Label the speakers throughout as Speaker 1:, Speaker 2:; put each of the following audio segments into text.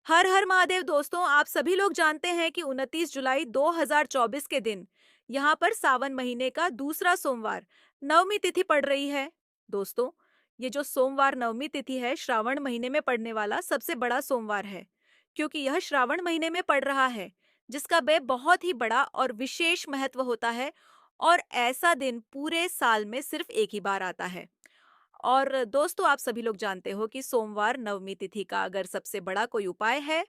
Speaker 1: हर हर महादेव दोस्तों, आप सभी लोग जानते हैं कि 29 जुलाई 2024 के दिन यहाँ पर सावन महीने का दूसरा सोमवार नवमी तिथि पड़ रही है। दोस्तों, ये जो सोमवार नवमी तिथि है श्रावण महीने में पड़ने वाला सबसे बड़ा सोमवार है, क्योंकि यह श्रावण महीने में पड़ रहा है, जिसका बहुत ही बड़ा और विशेष महत्व होता है। और ऐसा दिन पूरे साल में सिर्फ एक ही बार आता है। और दोस्तों, आप सभी लोग जानते हो कि सोमवार नवमी तिथि का अगर सबसे बड़ा कोई उपाय है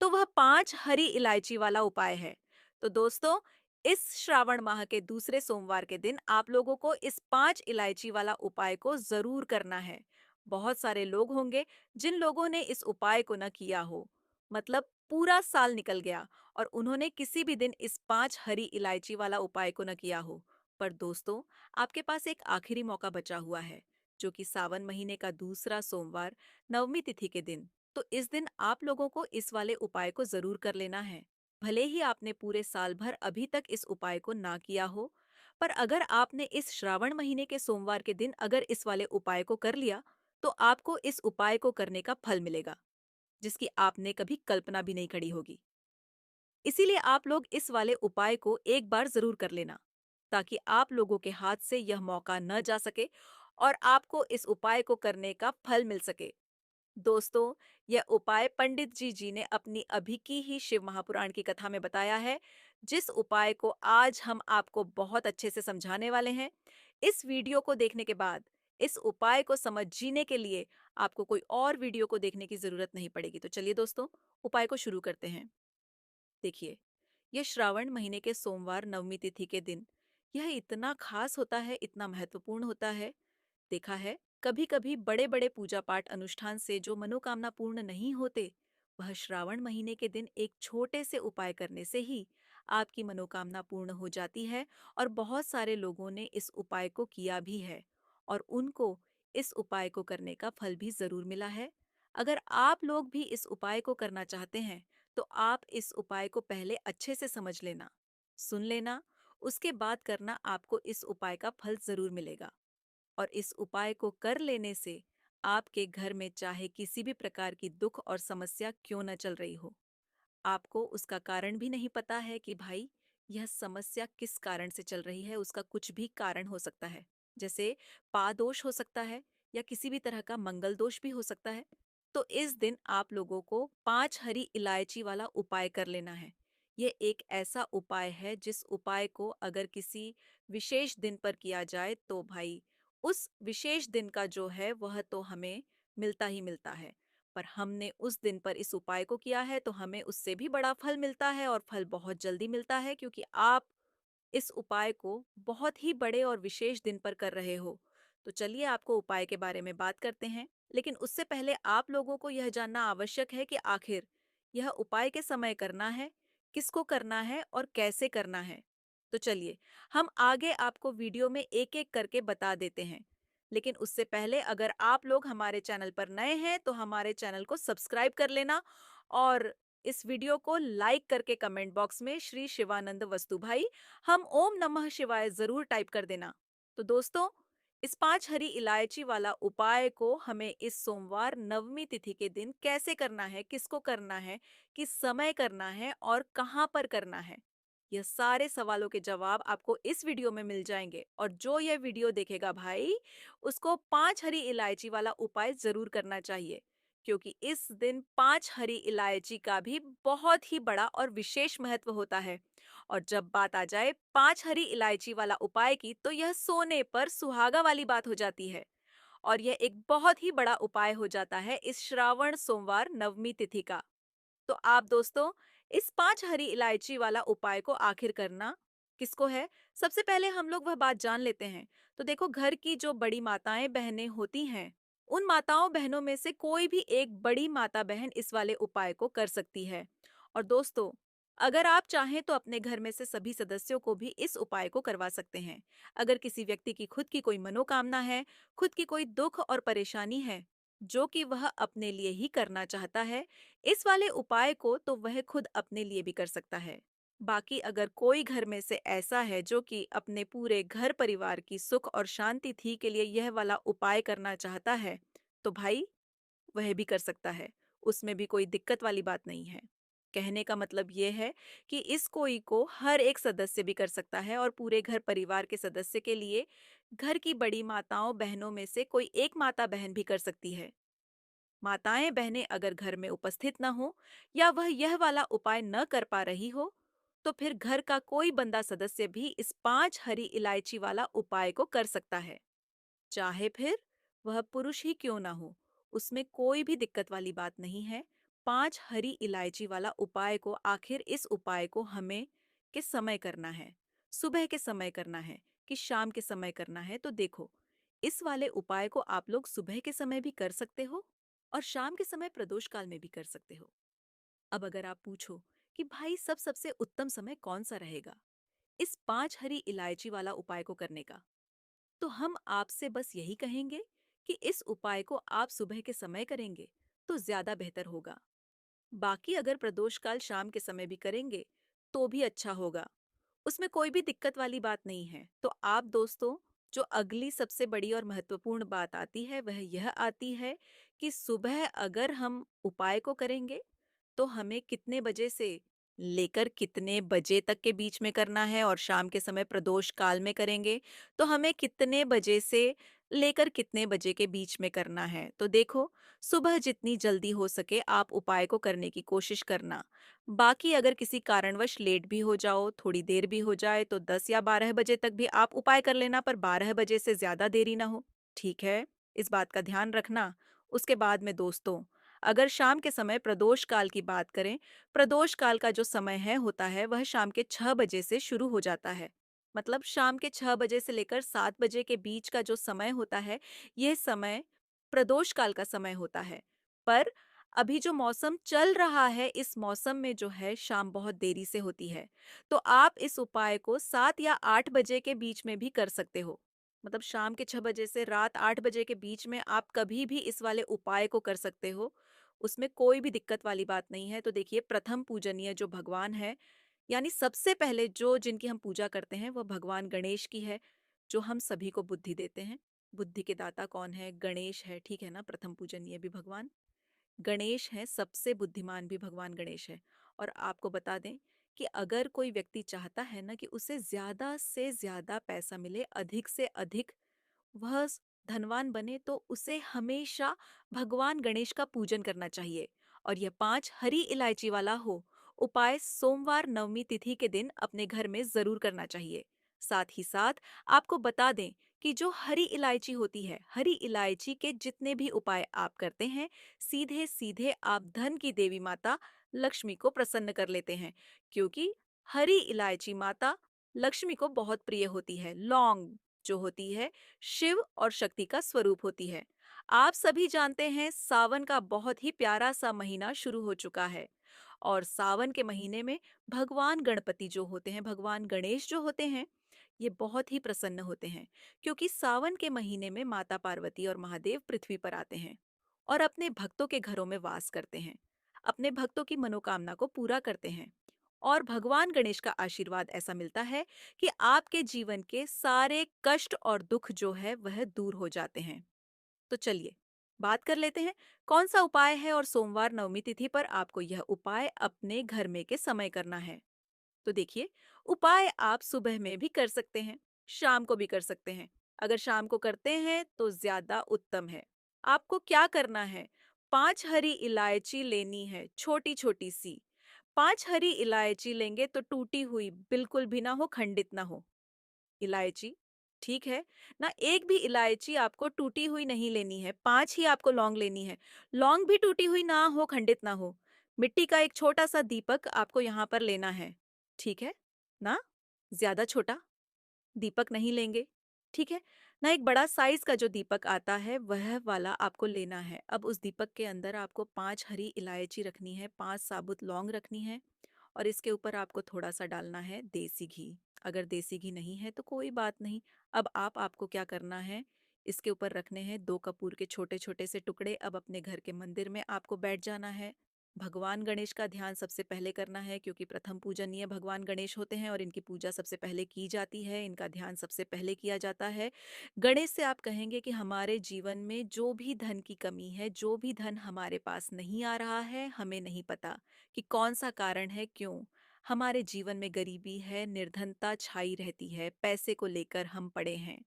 Speaker 1: तो वह 5 हरी इलायची वाला उपाय है। तो दोस्तों, इस श्रावण माह के दूसरे सोमवार के दिन आप लोगों को इस 5 इलायची वाला उपाय को जरूर करना है। बहुत सारे लोग होंगे जिन लोगों ने इस उपाय को न किया हो, मतलब पूरा साल निकल गया और उन्होंने किसी भी दिन इस 5 हरी इलायची वाला उपाय को न किया हो। पर दोस्तों, आपके पास एक आखिरी मौका बचा हुआ है, जो कि सावन महीने का दूसरा सोमवार नवमी तिथि के दिन। तो इस दिन आप लोगों को इस वाले उपाय को जरूर कर लेना है। भले ही आपने पूरे साल भर अभी तक इस उपाय को ना किया हो, पर अगर आपने इस श्रावण महीने के सोमवार के दिन अगर इस वाले उपाय को कर लिया, तो आपको इस उपाय को करने का फल मिलेगा, जिसकी आपने कभी कल्पना भी नहीं करी होगी। इसीलिए आप लोग इस वाले उपाय को एक बार जरूर कर लेना, ताकि आप लोगों के हाथ से यह मौका न जा सके और आपको इस उपाय को करने का फल मिल सके। दोस्तों, यह उपाय पंडित जी ने अपनी अभी की ही शिव महापुराण की कथा में बताया है, जिस उपाय को आज हम आपको बहुत अच्छे से समझाने वाले हैं। इस वीडियो को देखने के बाद इस उपाय को समझ जीने के लिए आपको कोई और वीडियो को देखने की जरूरत नहीं पड़ेगी। तो चलिए दोस्तों, उपाय को शुरू करते हैं। देखिए, यह श्रावण महीने के सोमवार नवमी तिथि के दिन यह इतना खास होता है, इतना महत्वपूर्ण होता है। देखा है, कभी कभी बड़े बड़े पूजा पाठ अनुष्ठान से जो मनोकामना पूर्ण नहीं होते, वह श्रावण महीने के दिन एक छोटे से उपाय करने से ही आपकी मनोकामना पूर्ण हो जाती है। और बहुत सारे लोगों ने इस उपाय को किया भी है और उनको इस उपाय को करने का फल भी जरूर मिला है। अगर आप लोग भी इस उपाय को करना चाहते हैं, तो आप इस उपाय को पहले अच्छे से समझ लेना, सुन लेना, उसके बाद करना, आपको इस उपाय का फल जरूर मिलेगा। और इस उपाय को कर लेने से आपके घर में चाहे किसी भी प्रकार की दुख और समस्या क्यों न चल रही हो, आपको उसका कारण भी नहीं पता है कि भाई यह समस्या किस कारण से चल रही है। उसका कुछ भी कारण हो सकता है, जैसे पादोष हो सकता है या किसी भी तरह का मंगल दोष भी हो सकता है। तो इस दिन आप लोगों को 5 हरी इलायची वाला उपाय कर लेना है। ये एक ऐसा उपाय है जिस उपाय को अगर किसी विशेष दिन पर किया जाए तो भाई उस विशेष दिन का जो है वह तो हमें मिलता ही मिलता है। पर हमने उस दिन पर इस उपाय को किया है तो हमें उससे भी बड़ा फल मिलता है, और फल बहुत जल्दी मिलता है, क्योंकि आप इस उपाय को बहुत ही बड़े और विशेष दिन पर कर रहे हो। तो चलिए आपको उपाय के बारे में बात करते हैं, लेकिन उससे पहले आप लोगों को यह जानना आवश्यक है कि आखिर यह उपाय के समय करना है, किसको करना है और कैसे करना है। तो चलिए, हम आगे आपको वीडियो में एक एक करके बता देते हैं। लेकिन उससे पहले अगर आप लोग हमारे चैनल पर नए हैं तो हमारे चैनल को सब्सक्राइब कर लेना, और इस वीडियो को लाइक करके कमेंट बॉक्स में श्री शिवानंद वस्तु भाई हम ओम नमः शिवाय जरूर टाइप कर देना। तो दोस्तों, इस 5 हरी इलायची वाला उपाय को हमें इस सोमवार नवमी तिथि के दिन कैसे करना है, किसको करना है, किस समय करना है और कहाँ पर करना है, यह सारे सवालों के जवाब आपको इस वीडियो में मिल जाएंगे। और जो यह वीडियो देखेगा भाई, उसको 5 हरी इलायची वाला उपाय जरूर करना चाहिए, क्योंकि इस दिन 5 हरी इलायची का भी बहुत ही बड़ा और विशेष महत्व होता है। और जब बात आ जाए 5 हरी इलायची वाला उपाय की, तो यह सोने पर सुहागा वाली बात हो जाती है। और यह एक बहुत ही बड़ा उपाय हो जाता है इस श्रावण सोमवार नवमी तिथि का। तो आप दोस्तों, इस 5 हरी इलायची वाला उपाय को आखिर करना किसको है, सबसे पहले हम लोग वह बात जान लेते हैं। तो देखो, घर की जो बड़ी माताएं बहनें होती हैं, उन माताओं बहनों में से कोई भी एक बड़ी माता बहन इस वाले उपाय को कर सकती है। और दोस्तों, अगर आप चाहें तो अपने घर में से सभी सदस्यों को भी इस उपाय को करवा सकते हैं। अगर किसी व्यक्ति की खुद की कोई मनोकामना है, खुद की कोई दुख और परेशानी है, जो कि वह अपने लिए ही करना चाहता है, इस वाले उपाय को तो वह खुद अपने लिए भी कर सकता है। बाकी अगर कोई घर में से ऐसा है जो कि अपने पूरे घर परिवार की सुख और शांति थी के लिए यह वाला उपाय करना चाहता है, तो भाई वह भी कर सकता है। उसमें भी कोई दिक्कत वाली बात नहीं है। कहने का मतलब ये है कि इस कोई को हर एक सदस्य भी कर सकता है और पूरे घर परिवार के सदस्य के लिए घर की बड़ी माताओं बहनों में से कोई एक माता बहन भी कर सकती है। माताएं बहनें अगर घर में उपस्थित न हो या वह यह वाला उपाय न कर पा रही हो, तो फिर घर का कोई बंदा सदस्य भी इस 5 हरी इलायची वाला उपाय को कर सकता है। चाहे फिर वह पुरुष ही क्यों ना हो, उसमें कोई भी दिक्कत वाली बात नहीं है। 5 हरी इलायची वाला उपाय को आखिर इस उपाय को हमें के समय करना है, सुबह के समय करना है कि शाम के समय करना है। तो देखो, इस वाले उपाय को आप लोग सुबह के समय भी कर सकते हो और शाम के समय प्रदोष काल में भी कर सकते हो। अब अगर आप पूछो कि भाई सबसे उत्तम समय कौन सा रहेगा इस 5 हरी इलायची वाला उपाय को करने का, तो हम आपसे बस यही कहेंगे कि इस उपाय को आप सुबह के समय करेंगे तो ज्यादा बेहतर होगा। बाकी अगर प्रदोष काल शाम के समय भी करेंगे तो भी अच्छा होगा, उसमें कोई भी दिक्कत वाली बात नहीं है। तो आप दोस्तों, जो अगली सबसे बड़ी और महत्वपूर्ण बात आती है वह यह आती है कि सुबह अगर हम उपाय को करेंगे तो हमें कितने बजे से लेकर कितने बजे तक के बीच में करना है, और शाम के समय प्रदोष काल में करेंगे तो हमें कितने बजे से लेकर कितने बजे के बीच में करना है। तो देखो, सुबह जितनी जल्दी हो सके आप उपाय को करने की कोशिश करना। बाकी अगर किसी कारणवश लेट भी हो जाओ, थोड़ी देर भी हो जाए, तो 10 या 12 बजे तक भी आप उपाय कर लेना, पर 12 बजे से ज्यादा देरी ना हो। ठीक है, इस बात का ध्यान रखना। उसके बाद में दोस्तों, अगर शाम के समय प्रदोष काल की बात करें, प्रदोष काल का जो समय है होता है वह शाम के 6 बजे से शुरू हो जाता है। मतलब शाम के 6 बजे से लेकर 7 बजे के बीच का जो समय होता है, यह समय प्रदोष काल का समय होता है। पर अभी जो मौसम चल रहा है, इस मौसम में जो है शाम बहुत देरी से होती है। तो आप इस उपाय को 7 या 8 बजे के बीच में भी कर सकते हो। मतलब शाम के 6 बजे से रात 8 बजे के बीच में आप कभी भी इस वाले उपाय को कर सकते हो। उसमें कोई भी दिक्कत वाली बात नहीं है। तो देखिए, प्रथम पूजनीय जो भगवान है, यानी सबसे पहले जो जिनकी हम पूजा करते हैं, वह भगवान गणेश की है, जो हम सभी को बुद्धि देते हैं। बुद्धि के दाता कौन है? गणेश है, ठीक है ना? प्रथम पूजनीय भी भगवान गणेश हैं, सबसे बुद्धिमान भी भगवान गणेश है। और आपको बता दें कि अगर कोई व्यक्ति चाहता है ना कि उसे ज्यादा से ज्यादा पैसा मिले, अधिक से अधिक वह धनवान बने, तो उसे हमेशा भगवान गणेश का पूजन करना चाहिए। और यह 5 हरी इलायची वाला हो उपाय सोमवार नवमी तिथि के दिन अपने घर में जरूर करना चाहिए। साथ ही साथ आपको बता दें कि जो हरी इलायची होती है, हरी इलायची के जितने भी उपाय आप करते हैं, सीधे सीधे आप धन की देवी माता लक्ष्मी को प्रसन्न कर लेते हैं, क्योंकि हरी इलायची माता लक्ष्मी को बहुत प्रिय होती है। लौंग जो होती है, शिव और शक्ति का स्वरूप होती है। आप सभी जानते हैं, सावन का बहुत ही प्यारा सा महीना शुरू हो चुका है, और सावन के महीने में भगवान गणपति जो होते हैं, भगवान गणेश जो होते हैं, ये बहुत ही प्रसन्न होते हैं, क्योंकि सावन के महीने में माता पार्वती और महादेव पृथ्वी पर आते हैं और अपने भक्तों के घरों में वास करते हैं, अपने भक्तों की मनोकामना को पूरा करते हैं। और भगवान गणेश का आशीर्वाद ऐसा मिलता है कि आपके जीवन के सारे कष्ट और दुख जो है वह दूर हो जाते हैं। तो चलिए, बात कर लेते हैं कौन सा उपाय है और सोमवार नवमी तिथि पर आपको यह उपाय अपने घर में के समय करना है। तो देखिए, उपाय आप सुबह में भी कर सकते हैं, शाम को भी कर सकते हैं। अगर शाम को करते हैं तो ज्यादा उत्तम है। आपको क्या करना है? 5 हरी इलायची लेनी है, छोटी छोटी सी। 5 हरी इलायची लेंगे तो टूटी हुई बिल्कुल भी ना हो, खंडित ना हो इलायची, ठीक है ना? एक भी इलायची आपको टूटी हुई नहीं लेनी है, 5 ही आपको लौंग लेनी है। लौंग भी टूटी हुई ना हो, खंडित ना हो। मिट्टी का एक छोटा सा दीपक आपको यहाँ पर लेना है, ठीक है ना? ज्यादा छोटा दीपक नहीं लेंगे, ठीक है ना? एक बड़ा साइज का जो दीपक आता है वह वाला आपको लेना है। अब उस दीपक के अंदर आपको 5 हरी इलायची रखनी है, 5 साबुत लौंग रखनी है, और इसके ऊपर आपको थोड़ा सा डालना है देसी घी। अगर देसी घी नहीं है तो कोई बात नहीं। अब आपको क्या करना है, इसके ऊपर रखने हैं 2 कपूर के छोटे छोटे से टुकड़े। अब अपने घर के मंदिर में आपको बैठ जाना है। भगवान गणेश का ध्यान सबसे पहले करना है क्योंकि प्रथम पूजनीय भगवान गणेश होते हैं और इनकी पूजा सबसे पहले की जाती है, इनका ध्यान सबसे पहले किया जाता है। गणेश से आप कहेंगे कि हमारे जीवन में जो भी धन की कमी है, जो भी धन हमारे पास नहीं आ रहा है, हमें नहीं पता कि कौन-सा कारण है, क्यों? हमारे जीवन में गरीबी है, निर्धनता छाई रहती है, पैसे को लेकर हम पड़े हैं।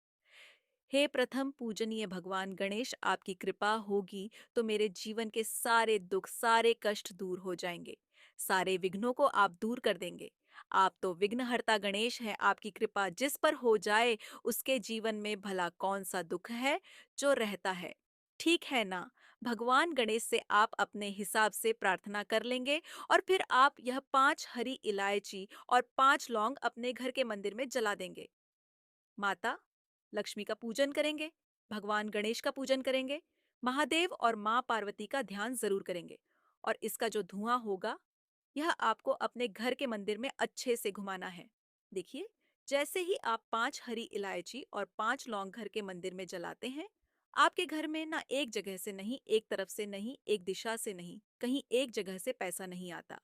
Speaker 1: हे प्रथम पूजनीय भगवान गणेश, आपकी कृपा होगी तो मेरे जीवन के सारे दुख, सारे कष्ट दूर हो जाएंगे। सारे विघ्नों को आप दूर कर देंगे। आप तो विघ्नहर्ता गणेश हैं। आपकी कृपा जिस पर हो जाए, उसके जीवन में भला कौन सा दुख है जो रहता है। ठीक है ना? भगवान गणेश से आप अपने हिसाब से प्रार्थना कर लेंगे और फिर आप यह 5 हरी इलायची और 5 लौंग अपने घर के मंदिर में जला देंगे। माता लक्ष्मी का पूजन करेंगे, भगवान गणेश का पूजन करेंगे, महादेव और माँ पार्वती का ध्यान जरूर करेंगे। और इसका जो धुआं होगा, यह आपको अपने घर के मंदिर में अच्छे से घुमाना है। देखिए, जैसे ही आप 5 हरी इलायची और 5 लौंग घर के मंदिर में जलाते हैं, आपके घर में ना एक जगह से नहीं, एक तरफ से नहीं, एक दिशा से नहीं, कहीं एक जगह से पैसा नहीं आता।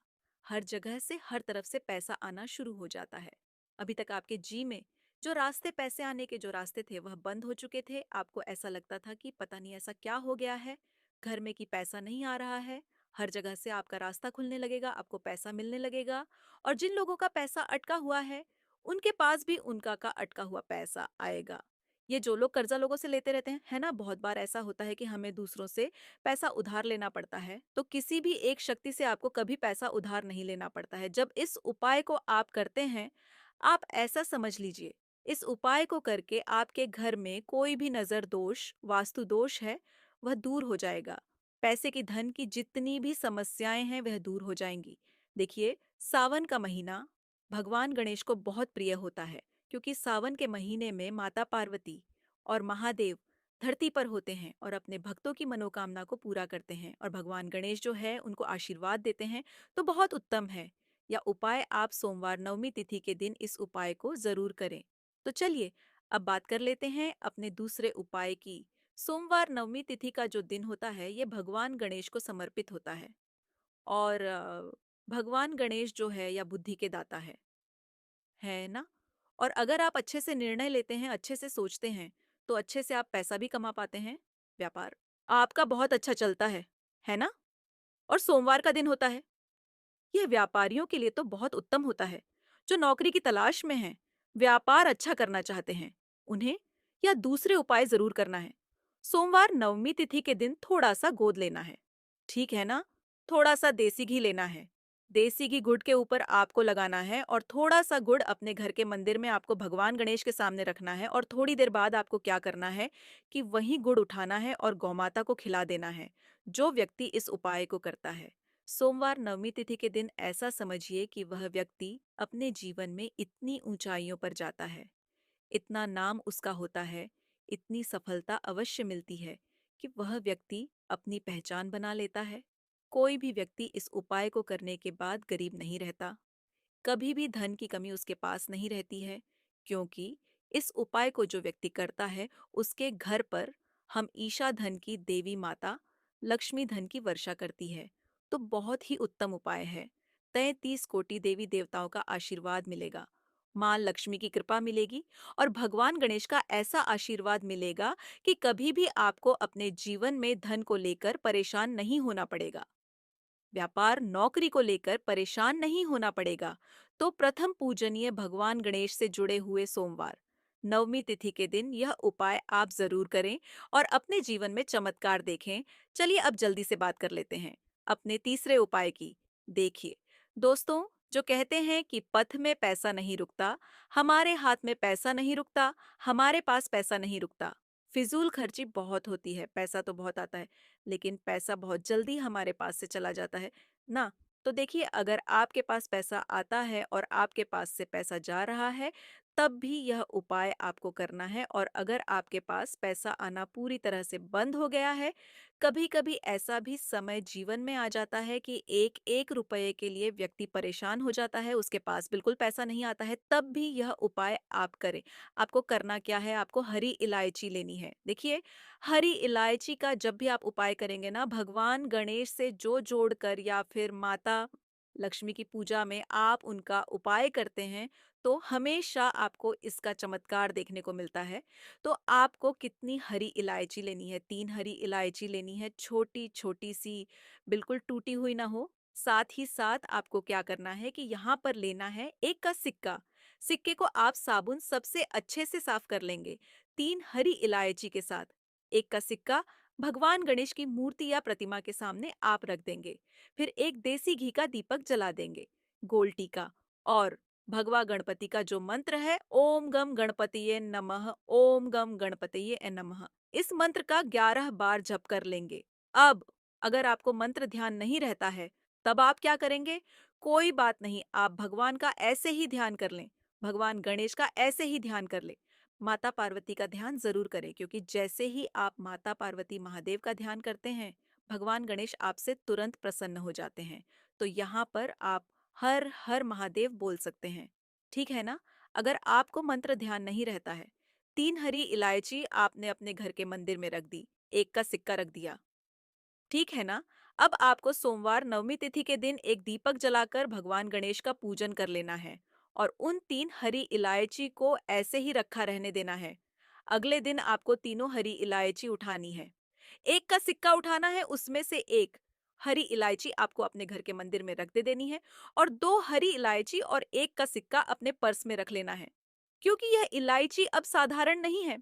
Speaker 1: हर जगह से, हर तरफ से पैसा आना शुरू हो जाता है। अभी तक आपके जी में जो रास्ते, पैसे आने के जो रास्ते थे, वह बंद हो चुके थे। आपको ऐसा लगता था कि पता नहीं ऐसा क्या हो गया है, घर में कि पैसा नहीं आ रहा है। हर जगह से आपका रास्ता खुलने लगेगा, आपको पैसा मिलने लगेगा। और जिन लोगों का पैसा अटका हुआ है, उनके पास भी उनका का अटका हुआ पैसा आएगा। ये जो लोग कर्जा लोगों से लेते रहते हैं, है ना? बहुत बार ऐसा होता है कि हमें दूसरों से पैसा उधार लेना पड़ता है। तो किसी भी एक शक्ति से आपको कभी पैसा उधार नहीं लेना पड़ता है। जब इस उपाय को आप करते हैं, आप ऐसा समझ लीजिए, इस उपाय को करके आपके घर में कोई भी नज़र दोष, वास्तु दोष है, वह दूर हो जाएगा। पैसे की, धन की जितनी भी समस्याएं हैं, वह दूर हो जाएंगी। देखिए, सावन का महीना भगवान गणेश को बहुत प्रिय होता है क्योंकि सावन के महीने में माता पार्वती और महादेव धरती पर होते हैं और अपने भक्तों की मनोकामना को पूरा करते हैं और भगवान गणेश जो है उनको आशीर्वाद देते हैं। तो बहुत उत्तम है। या उपाय आप सोमवार नवमी तिथि के दिन इस उपाय को जरूर करें। तो चलिए, अब बात कर लेते हैं अपने दूसरे उपाय की। सोमवार नवमी तिथि का जो दिन होता है, ये भगवान गणेश को समर्पित होता है। और भगवान गणेश जो है या बुद्धि के दाता है ना? और अगर आप अच्छे से निर्णय लेते हैं, अच्छे से सोचते हैं, तो अच्छे से आप पैसा भी कमा पाते हैं। व्यापार आपका बहुत अच्छा चलता है ना? और सोमवार का दिन होता है। यह व्यापारियों के लिए तो बहुत उत्तम होता है, जो नौकरी की तलाश में हैं, व्यापार अच्छा करना चाहते हैं। उन्हें या दूसरे उपाय जरूर करना है। सोमवार नवमी तिथि के दिन थोड़ा सा गोद लेना है, ठीक है ना? थोड़ा सा देसी घी लेना है। देसी घी गुड़ के ऊपर आपको लगाना है और थोड़ा सा गुड़ अपने घर के मंदिर में आपको भगवान गणेश के सामने रखना है। और थोड़ी देर बाद आपको क्या करना है कि वही गुड़ उठाना है और गौमाता को खिला देना है, जो व्यक्ति इस उपाय को करता है। सोमवार नवमी तिथि के दिन ऐसा समझिए कि वह व्यक्ति अपने जीवन में इतनी ऊंचाइयों पर जाता है, इतना नाम उसका होता है, इतनी सफलता अवश्य मिलती है कि वह व्यक्ति अपनी पहचान बना लेता है। कोई भी व्यक्ति इस उपाय को करने के बाद गरीब नहीं रहता। कभी भी धन की कमी उसके पास नहीं रहती है, क्योंकि इस उपाय को जो व्यक्ति करता है, उसके घर पर हम ईशा धन की देवी माता लक्ष्मी धन की वर्षा करती है। तो बहुत ही उत्तम उपाय है। 33 कोटि देवी देवताओं का आशीर्वाद मिलेगा, माँ लक्ष्मी की कृपा मिलेगी और भगवान गणेश का ऐसा आशीर्वाद मिलेगा कि कभी भी आपको अपने जीवन में धन को लेकर परेशान नहीं होना पड़ेगा। व्यापार, नौकरी को लेकर परेशान नहीं होना पड़ेगा। तो प्रथम पूजनीय भगवान गणेश से जुड़े हुए सोमवार नवमी तिथि के दिन यह उपाय आप जरूर करें और अपने जीवन में चमत्कार देखें। चलिए, अब जल्दी से बात कर लेते हैं अपने तीसरे उपाय की। देखिए दोस्तों, जो कहते हैं कि पथ में पैसा नहीं रुकता, हमारे हाथ में पैसा नहीं रुकता, हमारे पास पैसा नहीं रुकता। फिजूल खर्ची बहुत होती है, पैसा तो बहुत आता है, लेकिन पैसा बहुत जल्दी हमारे पास से चला जाता है ना? तो देखिए, अगर आपके पास पैसा आता है और आपके पास से पैसा जा रहा है, तब भी यह उपाय आपको करना है। और अगर आपके पास पैसा आना पूरी तरह से बंद हो गया है, कभी-कभी ऐसा भी समय जीवन में आ जाता है कि एक-एक रुपए के लिए व्यक्ति परेशान हो जाता है, उसके पास बिल्कुल पैसा नहीं आता है, तब भी यह उपाय आप करें। आपको करना क्या है, आपको हरी इलायची लेनी है। देखिए, हरी इलायची का जब भी आप उपाय करेंगे ना, भगवान गणेश से जो जोड़कर या फिर माता लक्ष्मी की पूजा में आप उनका उपाय करते हैं, तो हमेशा आपको इसका चमत्कार देखने को मिलता है। तो आपको कितनी हरी इलायची लेनी है? 3 हरी इलायची लेनी है, छोटी-छोटी सी, बिल्कुल टूटी हुई ना हो। साथ ही साथ आपको क्या करना है कि यहाँ पर लेना है 1 का सिक्का। सिक्के को आप साबुन सबसे अच्छे से साफ कर लेंगे। 3 हरी इलायची के साथ 1 का सिक्का भगवान गणेश की मूर्ति या प्रतिमा के सामने आप रख देंगे। फिर एक देसी घी का दीपक जला देंगे। गोल टीका और भगवा गणपति का जो मंत्र है, ओम गम गणपतिये नमः, ओम गम गणपतिये नमः, इस मंत्र का 11 बार जप कर लेंगे। अब अगर आपको मंत्र ध्यान नहीं रहता है, तब आप क्या करेंगे? कोई बात नहीं, आप भगवान का ऐसे ही ध्यान कर लें, भगवान गणेश का ऐसे ही ध्यान कर लें। माता पार्वती का ध्यान जरूर करें, क्योंकि जैसे ही आप माता पार्वती महादेव का ध्यान करते हैं, भगवान गणेश आपसे तुरंत प्रसन्न हो जाते हैं। तो यहाँ पर आप हर हर महादेव बोल सकते हैं। ठीक है ना? अगर आपको मंत्र ध्यान नहीं रहता है, 3 हरी इलायची आपने अपने घर के मंदिर में रख दी, 1 का सिक्का रख दिया। ठीक है ना? अब आपको सोमवार नवमी तिथि के दिन एक दीपक जलाकर भगवान गणेश का पूजन कर लेना है और उन 3 हरी इलायची को ऐसे ही रखा रहने देना है। अगले दिन आपको तीनों हरी इलायची उठानी है। 1 का सिक्का उठाना है, उसमें से 1 हरी इलायची आपको अपने घर के मंदिर में रख दे देनी है और 2 हरी इलायची और 1 का सिक्का अपने पर्स में रख लेना है। क्योंकि यह इलायची अब साधारण नहीं है,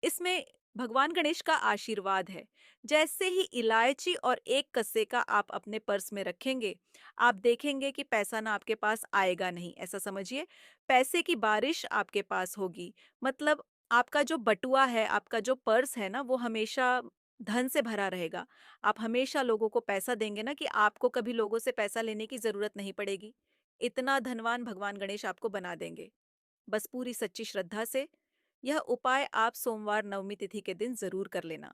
Speaker 1: इसमें भगवान गणेश का आशीर्वाद है। जैसे ही इलायची और 1 कस्से का आप अपने पर्स में रखेंगे, आप देखेंगे कि पैसा ना आपके पास आएगा नहीं, ऐसा समझिए। पैसे की बारिश आपके पास होगी। मतलब आपका जो बटुआ है, आपका जो पर्स है ना, वो हमेशा धन से भरा रहेगा। आप हमेशा लोगों को पैसा देंगे ना, कि आपको कभी लोगों से पैसा लेने की ज़रूरत नहीं पड़ेगी। इतना धनवान भगवान गणेश आपको बना देंगे। बस पूरी सच्ची श्रद्धा से यह उपाय आप सोमवार नवमी तिथि के दिन जरूर कर लेना।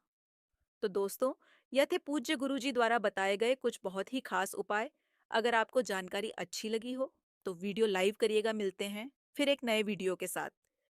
Speaker 1: तो दोस्तों, यह थे पूज्य गुरुजी द्वारा बताए गए कुछ बहुत ही खास उपाय। अगर आपको जानकारी अच्छी लगी हो, तो वीडियो लाइव करिएगा। मिलते हैं फिर एक नए वीडियो के साथ।